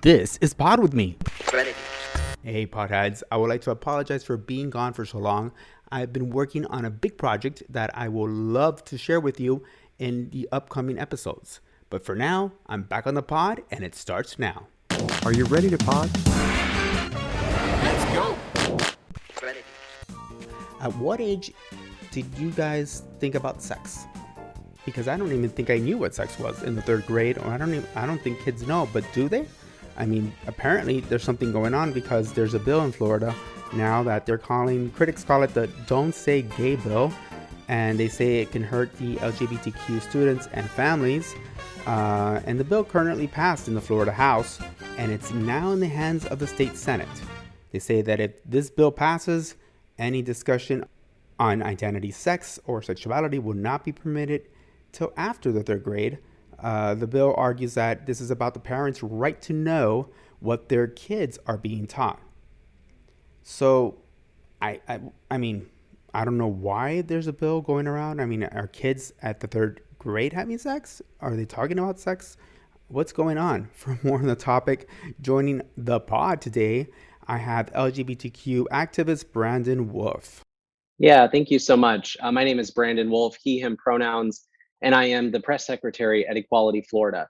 This is Pod With Me. Hey, Podheads. I would like to apologize for being gone for so long. I've been working on a big project that I will love to share with you in the upcoming episodes. But for now, I'm back on the pod, and it starts now. Are you ready to pod? Let's go. At what age did you guys think about sex? Because I don't even think I knew what sex was in the third grade, or I don't think kids know, but do they? I mean, apparently there's something going on because there's a bill in Florida now that critics call it the Don't Say Gay bill, and they say it can hurt the LGBTQ students and families. And the bill currently passed in the Florida House, and it's now in the hands of the state Senate. They say that if this bill passes, any discussion on identity, sex, or sexuality will not be permitted till after the third grade. The bill argues that this is about the parents' right to know what their kids are being taught. So, I mean, I don't know why there's a bill going around. I mean, are kids at the third grade having sex? Are they talking about sex? What's going on? For more on the topic, joining the pod today, I have LGBTQ activist Brandon Wolff. Yeah, thank you so much. My name is Brandon Wolff, he, him pronouns, and I am the press secretary at Equality Florida.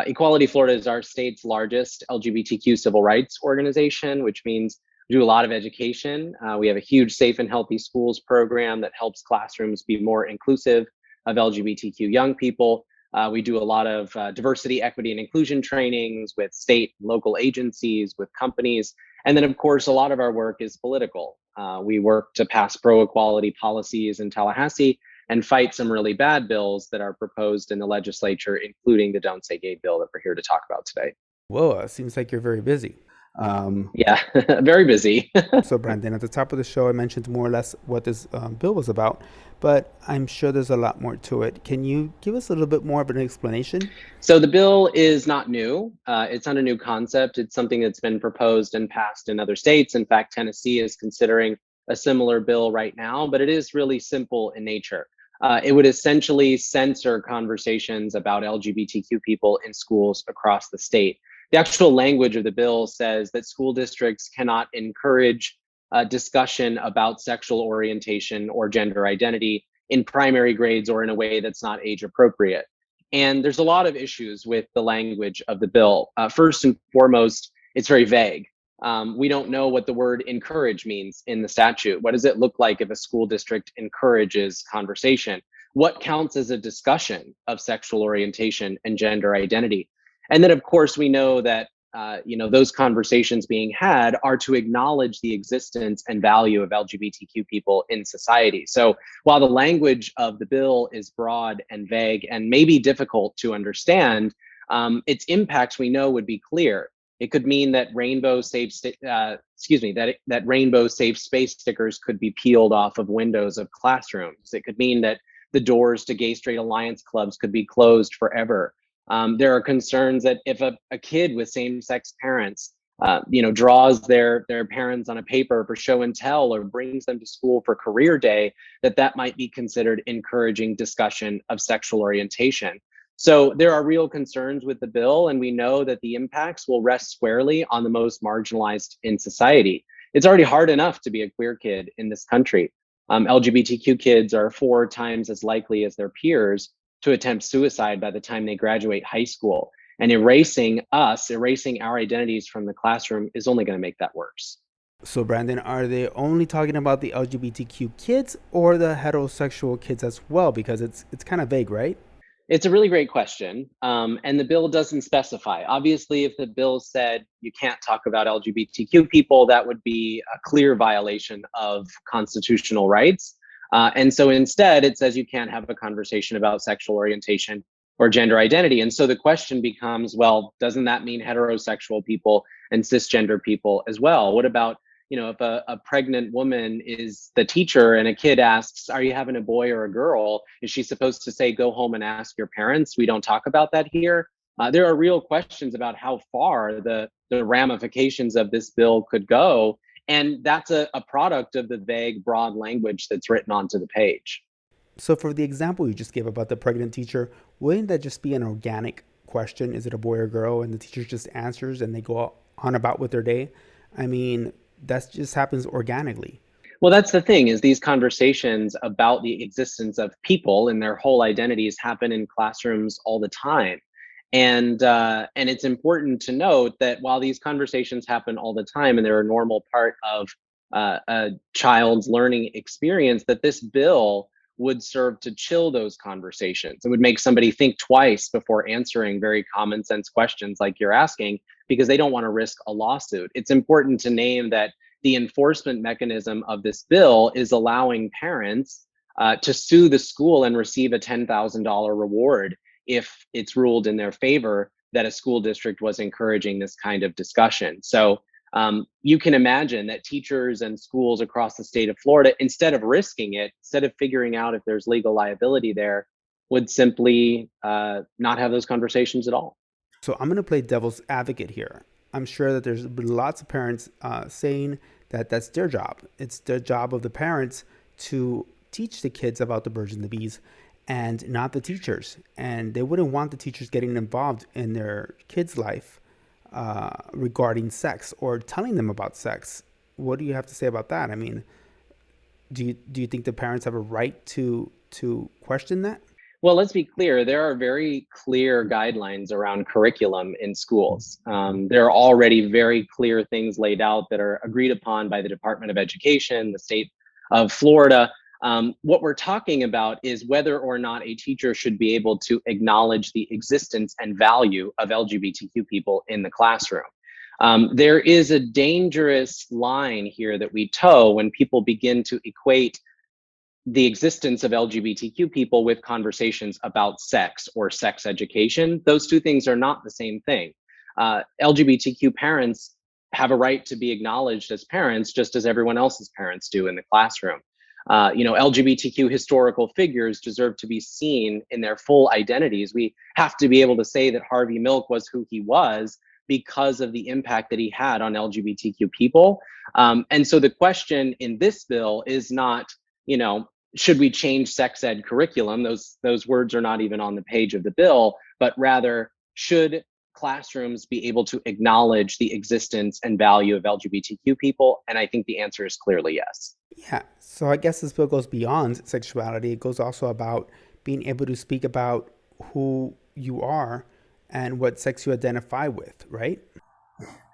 Equality Florida is our state's largest LGBTQ civil rights organization, which means we do a lot of education. We have a huge Safe and Healthy Schools program that helps classrooms be more inclusive of LGBTQ young people. We do a lot of diversity, equity, and inclusion trainings with state and local agencies, with companies. And then, of course, a lot of our work is political. We work to pass pro-equality policies in Tallahassee and fight some really bad bills that are proposed in the legislature, including the Don't Say Gay bill that we're here to talk about today. Whoa, it seems like you're very busy. Yeah, very busy. So, Brandon, at the top of the show, I mentioned more or less what this bill was about, but I'm sure there's a lot more to it. Can you give us a little bit more of an explanation? So the bill is not new. It's not a new concept. It's something that's been proposed and passed in other states. In fact, Tennessee is considering a similar bill right now, but it is really simple in nature. It would essentially censor conversations about LGBTQ people in schools across the state. The actual language of the bill says that school districts cannot encourage discussion about sexual orientation or gender identity in primary grades or in a way that's not age appropriate. And there's a lot of issues with the language of the bill. First and foremost, it's very vague. We don't know what the word encourage means in the statute. What does it look like if a school district encourages conversation? What counts as a discussion of sexual orientation and gender identity? And then, of course, we know that those conversations being had are to acknowledge the existence and value of LGBTQ people in society. So while the language of the bill is broad and vague and maybe difficult to understand, its impacts we know would be clear. It could mean that rainbow safe space stickers could be peeled off of windows of classrooms. It could mean that the doors to gay straight alliance clubs could be closed forever. There are concerns that if a kid with same-sex parents, draws their parents on a paper for show and tell or brings them to school for career day, that might be considered encouraging discussion of sexual orientation. So there are real concerns with the bill, and we know that the impacts will rest squarely on the most marginalized in society. It's already hard enough to be a queer kid in this country. LGBTQ kids are 4 times as likely as their peers to attempt suicide by the time they graduate high school. And erasing our identities from the classroom is only going to make that worse. So, Brandon, are they only talking about the LGBTQ kids or the heterosexual kids as well? Because it's kind of vague, right? It's a really great question. And the bill doesn't specify. Obviously, if the bill said you can't talk about LGBTQ people, that would be a clear violation of constitutional rights. And so instead, it says you can't have a conversation about sexual orientation or gender identity. And so the question becomes, well, doesn't that mean heterosexual people and cisgender people as well? What about, if a pregnant woman is the teacher and a kid asks, are you having a boy or a girl? Is she supposed to say, go home and ask your parents? We don't talk about that here. There are real questions about how far the ramifications of this bill could go. And that's a product of the vague, broad language that's written onto the page. So for the example you just gave about the pregnant teacher, wouldn't that just be an organic question, is it a boy or girl? And the teacher just answers and they go on about with their day. I mean, that just happens organically. Well, that's the thing is these conversations about the existence of people and their whole identities happen in classrooms all the time. And it's important to note that while these conversations happen all the time and they're a normal part of a child's learning experience, that this bill would serve to chill those conversations. It would make somebody think twice before answering very common sense questions like you're asking, because they don't want to risk a lawsuit. It's important to name that the enforcement mechanism of this bill is allowing parents to sue the school and receive a $10,000 reward if it's ruled in their favor that a school district was encouraging this kind of discussion. So you can imagine that teachers and schools across the state of Florida, instead of risking it, instead of figuring out if there's legal liability there, would simply not have those conversations at all. So I'm going to play devil's advocate here. I'm sure that there's been lots of parents saying that that's their job. It's the job of the parents to teach the kids about the birds and the bees and not the teachers. And they wouldn't want the teachers getting involved in their kids' life regarding sex or telling them about sex. What do you have to say about that? I mean, do you think the parents have a right to question that? Well, let's be clear, there are very clear guidelines around curriculum in schools. There are already very clear things laid out that are agreed upon by the Department of Education, the state of Florida. What we're talking about is whether or not a teacher should be able to acknowledge the existence and value of LGBTQ people in the classroom. There is a dangerous line here that we toe when people begin to equate the existence of LGBTQ people with conversations about sex or sex education. Those two things are not the same thing. LGBTQ parents have a right to be acknowledged as parents, just as everyone else's parents do in the classroom. LGBTQ historical figures deserve to be seen in their full identities. We have to be able to say that Harvey Milk was who he was because of the impact that he had on LGBTQ people. And so the question in this bill is not, should we change sex ed curriculum? Those words are not even on the page of the bill, but rather, should classrooms be able to acknowledge the existence and value of LGBTQ people? And I think the answer is clearly yes. Yeah. So I guess this bill goes beyond sexuality. It goes also about being able to speak about who you are and what sex you identify with, right?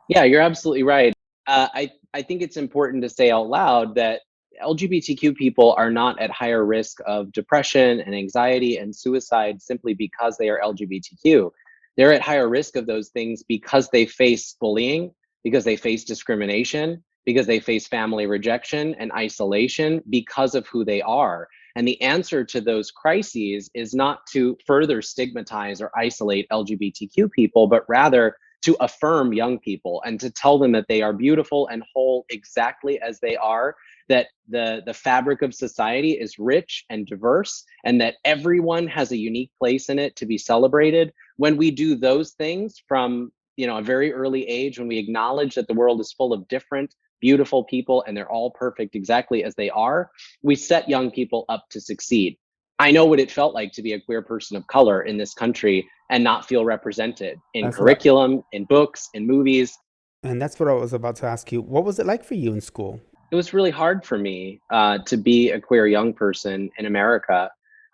Yeah, you're absolutely right. I think it's important to say out loud that LGBTQ people are not at higher risk of depression and anxiety and suicide simply because they are LGBTQ. They're at higher risk of those things because they face bullying, because they face discrimination, because they face family rejection and isolation because of who they are. And the answer to those crises is not to further stigmatize or isolate LGBTQ people, but rather to affirm young people and to tell them that they are beautiful and whole exactly as they are, that the fabric of society is rich and diverse, and that everyone has a unique place in it to be celebrated. When we do those things from a very early age, when we acknowledge that the world is full of different, beautiful people and they're all perfect exactly as they are, we set young people up to succeed. I know what it felt like to be a queer person of color in this country and not feel represented in That's what curriculum, in books, in movies. and that's what I was about to ask you. What was it like for you in school? It was really hard for me to be a queer young person in America.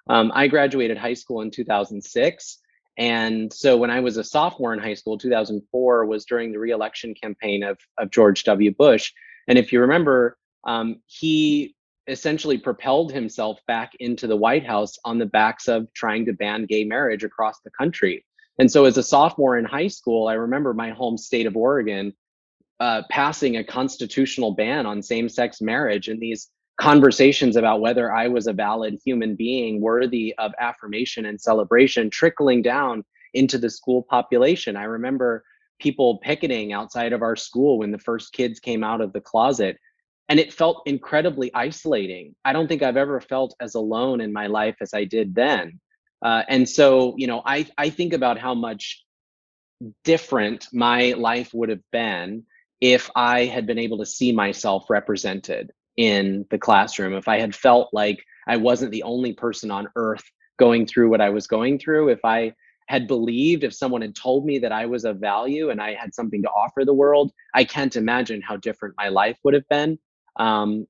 I graduated high school in 2006. And so when I was a sophomore in high school, 2004 was during the re-election campaign of George W. Bush. And if you remember, he essentially propelled himself back into the White House on the backs of trying to ban gay marriage across the country. And so as a sophomore in high school, I remember my home state of Oregon passing a constitutional ban on same-sex marriage, and these conversations about whether I was a valid human being worthy of affirmation and celebration trickling down into the school population. I remember people picketing outside of our school when the first kids came out of the closet, and it felt incredibly isolating. I don't think I've ever felt as alone in my life as I did then. And so, I think about how much different my life would have been if I had been able to see myself represented in the classroom, if I had felt like I wasn't the only person on earth going through what I was going through, if I had believed, if someone had told me that I was of value and I had something to offer the world, I can't imagine how different my life would have been. And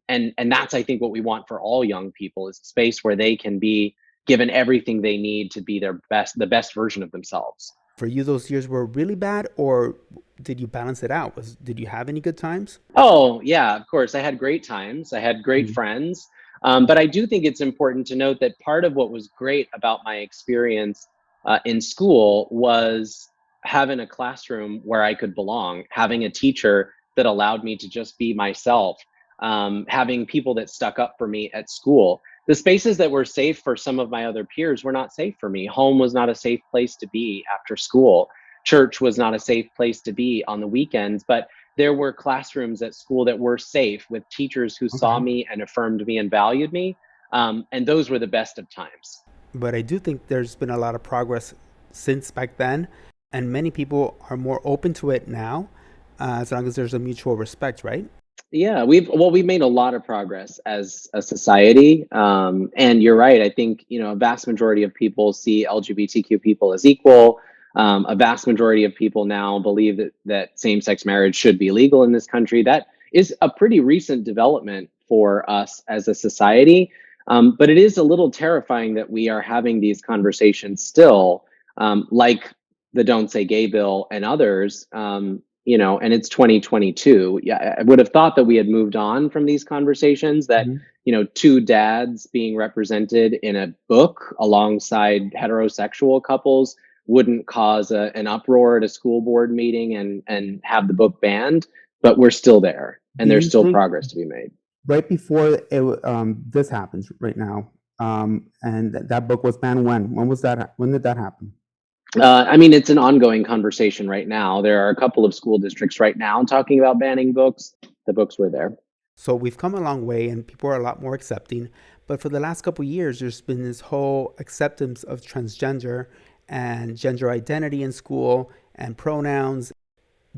that's, I think, what we want for all young people, is a space where they can be given everything they need to be the best version of themselves. For you, those years were really bad, or did you balance it out? Did you have any good times? Oh, yeah, of course. I had great times. I had great Mhm. friends. But I do think it's important to note that part of what was great about my experience in school was having a classroom where I could belong, having a teacher that allowed me to just be myself, having people that stuck up for me at school. The spaces that were safe for some of my other peers were not safe for me. Home was not a safe place to be after school. Church was not a safe place to be on the weekends. But there were classrooms at school that were safe, with teachers who saw Okay. me and affirmed me and valued me. And those were the best of times. But I do think there's been a lot of progress since back then, and many people are more open to it now, as long as there's a mutual respect, right? Yeah, we've made a lot of progress as a society, and you're right. I think, a vast majority of people see LGBTQ people as equal. A vast majority of people now believe that same-sex marriage should be legal in this country. That is a pretty recent development for us as a society, but it is a little terrifying that we are having these conversations still, like the "Don't Say Gay" bill and others. And it's 2022. Yeah, I would have thought that we had moved on from these conversations, that, Mhm. two dads being represented in a book alongside heterosexual couples wouldn't cause an uproar at a school board meeting and have the book banned. But we're still there, Do and there's you still think progress to be made. right before this happens right now, and that book was banned when? When was that? When did that happen? I mean, it's an ongoing conversation right now. There are a couple of school districts right now talking about banning books. The books were there. So we've come a long way, and people are a lot more accepting. But for the last couple of years, there's been this whole acceptance of transgender and gender identity in school and pronouns.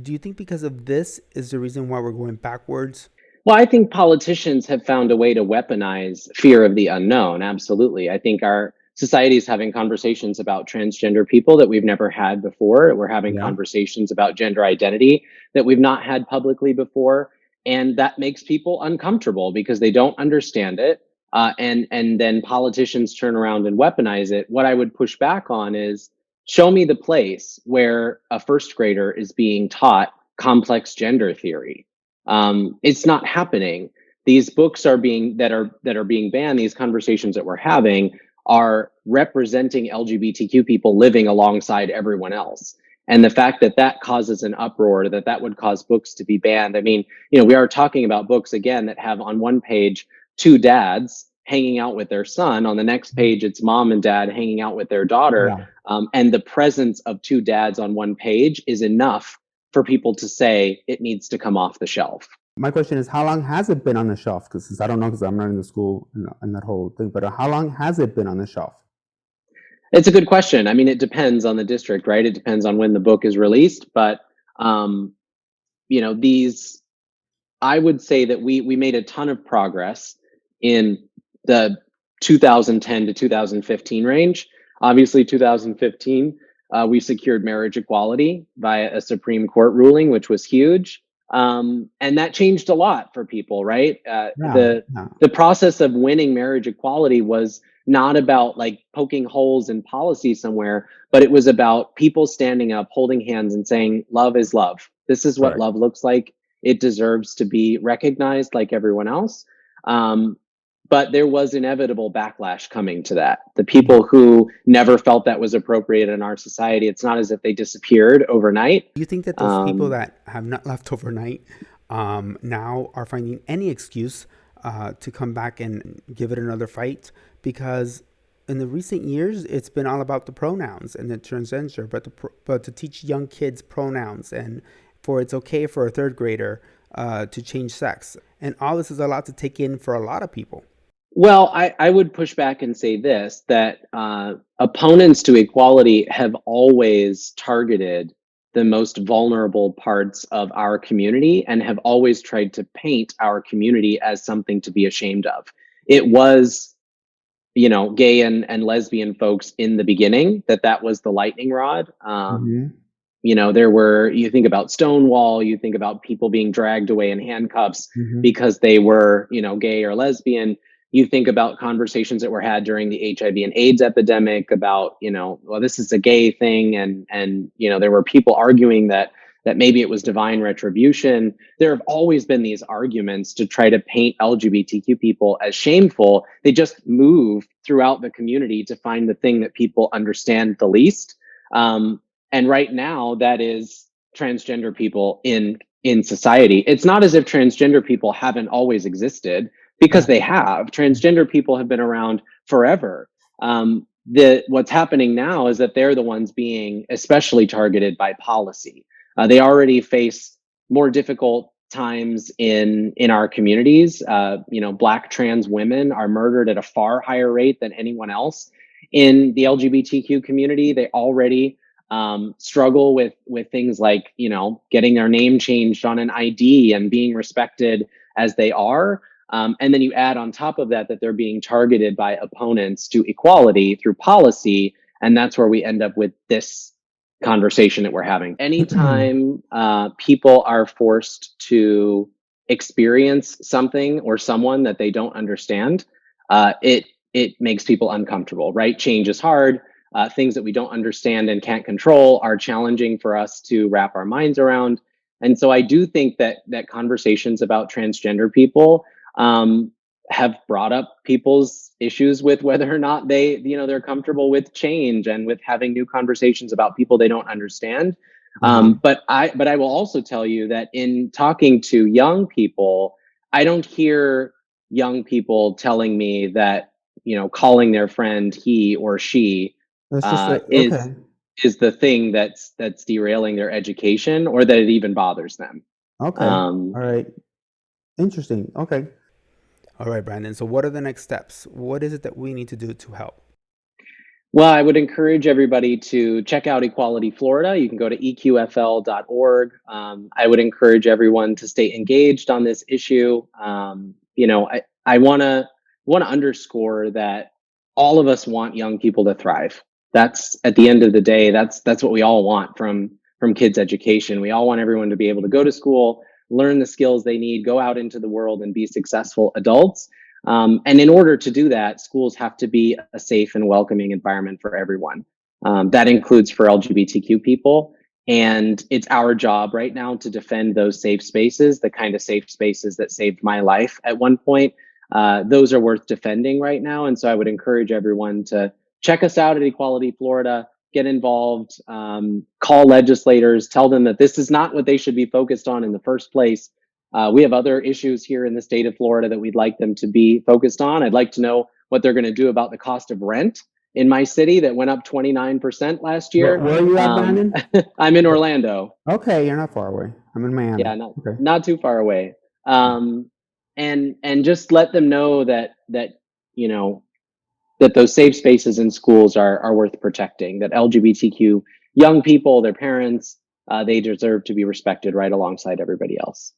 Do you think because of this is the reason why we're going backwards? Well, I think politicians have found a way to weaponize fear of the unknown. Absolutely. I think our society is having conversations about transgender people that we've never had before. We're having Yeah. conversations about gender identity that we've not had publicly before. And that makes people uncomfortable because they don't understand it. And then politicians turn around and weaponize it. What I would push back on is, show me the place where a first grader is being taught complex gender theory. It's not happening. These books are being banned. These conversations that we're having are representing LGBTQ people living alongside everyone else. And the fact that that causes an uproar, that would cause books to be banned. I mean, we are talking about books again that have on one page two dads hanging out with their son. On the next page, it's mom and dad hanging out with their daughter. Yeah. And the presence of two dads on one page is enough for people to say it needs to come off the shelf. My question is, how long has it been on the shelf? Because I don't know, because I'm not in the school and that whole thing. But how long has it been on the shelf? It's a good question. I mean, it depends on the district, right? It depends on when the book is released. But um, these, I would say that we made a ton of progress in the 2010 to 2015 range. Obviously, 2015, we secured marriage equality via a Supreme Court ruling, which was huge. And that changed a lot for people, right? Yeah. Yeah. The process of winning marriage equality was not about like poking holes in policy somewhere, but it was about people standing up, holding hands, and saying, "Love is love. This is what Correct. love looks like. It deserves to be recognized like everyone else." But there was inevitable backlash coming to that. The people who never felt that was appropriate in our society, it's not as if they disappeared overnight. Do you think that those people Um, that have not left overnight now are finding any excuse to come back and give it another fight? Because in the recent years, it's been all about the pronouns and the transgender, but to teach young kids pronouns and for it's okay for a third grader to change sex, and all this is a lot to take in for a lot of people. Well, I would push back and say this, that opponents to equality have always targeted the most vulnerable parts of our community and have always tried to paint our community as something to be ashamed of. It was gay and lesbian folks in the beginning, that was the lightning rod. Mm-hmm. You think about Stonewall, you think about people being dragged away in handcuffs Mm-hmm. because they were, gay or lesbian. You think about conversations that were had during the HIV and AIDS epidemic about, well, this is a gay thing. And there were people arguing that maybe it was divine retribution. There have always been these arguments to try to paint LGBTQ people as shameful. They just move throughout the community to find the thing that people understand the least. And right now, that is transgender people in society. It's not as if transgender people haven't always existed, because Yeah. they have. Transgender people have been around forever. What's happening now is that they're the ones being especially targeted by policy. They already face more difficult times in our communities. Black trans women are murdered at a far higher rate than anyone else in the LGBTQ community. They already struggle with things like getting their name changed on an ID and being respected as they are. And then you add on top of that they're being targeted by opponents to equality through policy, and that's where we end up with this conversation that we're having. Anytime people are forced to experience something or someone that they don't understand, it makes people uncomfortable, right? Change is hard. Things that we don't understand and can't control are challenging for us to wrap our minds around. And so I do think that conversations about transgender people have brought up people's issues with whether or not they're comfortable with change and with having new conversations about people they don't understand. But I will also tell you that in talking to young people, I don't hear young people telling me that calling their friend he or she That's just is the thing that's derailing their education, or that it even bothers them. Okay. All right. Interesting. Okay. All right, Brandon. So what are the next steps? What is it that we need to do to help? Well, I would encourage everybody to check out Equality Florida. You can go to eqfl.org. I would encourage everyone to stay engaged on this issue. I want to underscore that all of us want young people to thrive. That's, at the end of the day, that's what we all want from kids' education. We all want everyone to be able to go to school, learn the skills they need, go out into the world and be successful adults. And in order to do that, schools have to be a safe and welcoming environment for everyone. That includes for LGBTQ people. And it's our job right now to defend those safe spaces, the kind of safe spaces that saved my life at one point. Those are worth defending right now. And so I would encourage everyone to check us out at Equality Florida, get involved, call legislators, tell them that this is not what they should be focused on in the first place. We have other issues here in the state of Florida that we'd like them to be focused on. I'd like to know what they're going to do about the cost of rent in my city that went up 29% last year. Where are you at, Brandon? I'm in Orlando. Okay, you're not far away. I'm in Miami. Yeah, not too far away. And just let them know that those safe spaces in schools are worth protecting, that LGBTQ young people, their parents, they deserve to be respected right alongside everybody else.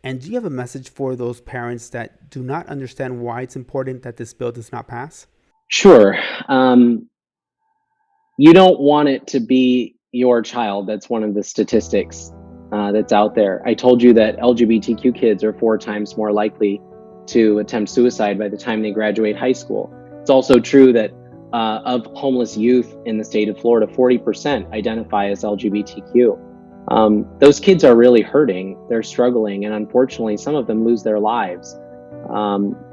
And do you have a message for those parents that do not understand why it's important that this bill does not pass? Sure. You don't want it to be your child. That's one of the statistics that's out there. I told you that LGBTQ kids are 4 times more likely to attempt suicide by the time they graduate high school. It's also true that of homeless youth in the state of Florida, 40% identify as LGBTQ. Those kids are really hurting. They're struggling. And unfortunately, some of them lose their lives.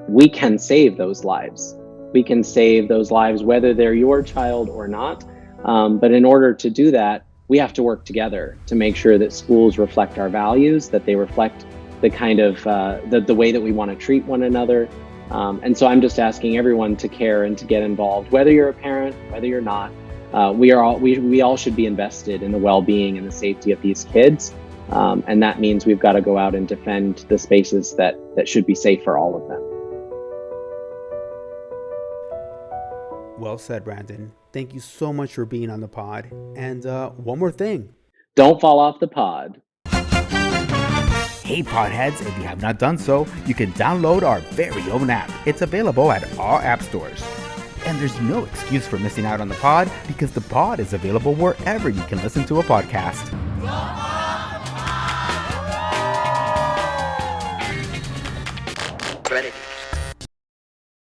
We can save those lives. We can save those lives, whether they're your child or not. But in order to do that, we have to work together to make sure that schools reflect our values, that they reflect the kind of the way that we want to treat one another. And so I'm just asking everyone to care and to get involved, whether you're a parent, whether you're not. We all should be invested in the well-being and the safety of these kids. And that means we've got to go out and defend the spaces that should be safe for all of them. Well said, Brandon. Thank you so much for being on the pod. And one more thing. Don't fall off the pod. Hey Podheads, if you have not done so, you can download our very own app. It's available at all app stores. And there's no excuse for missing out on the pod because the pod is available wherever you can listen to a podcast. Ready.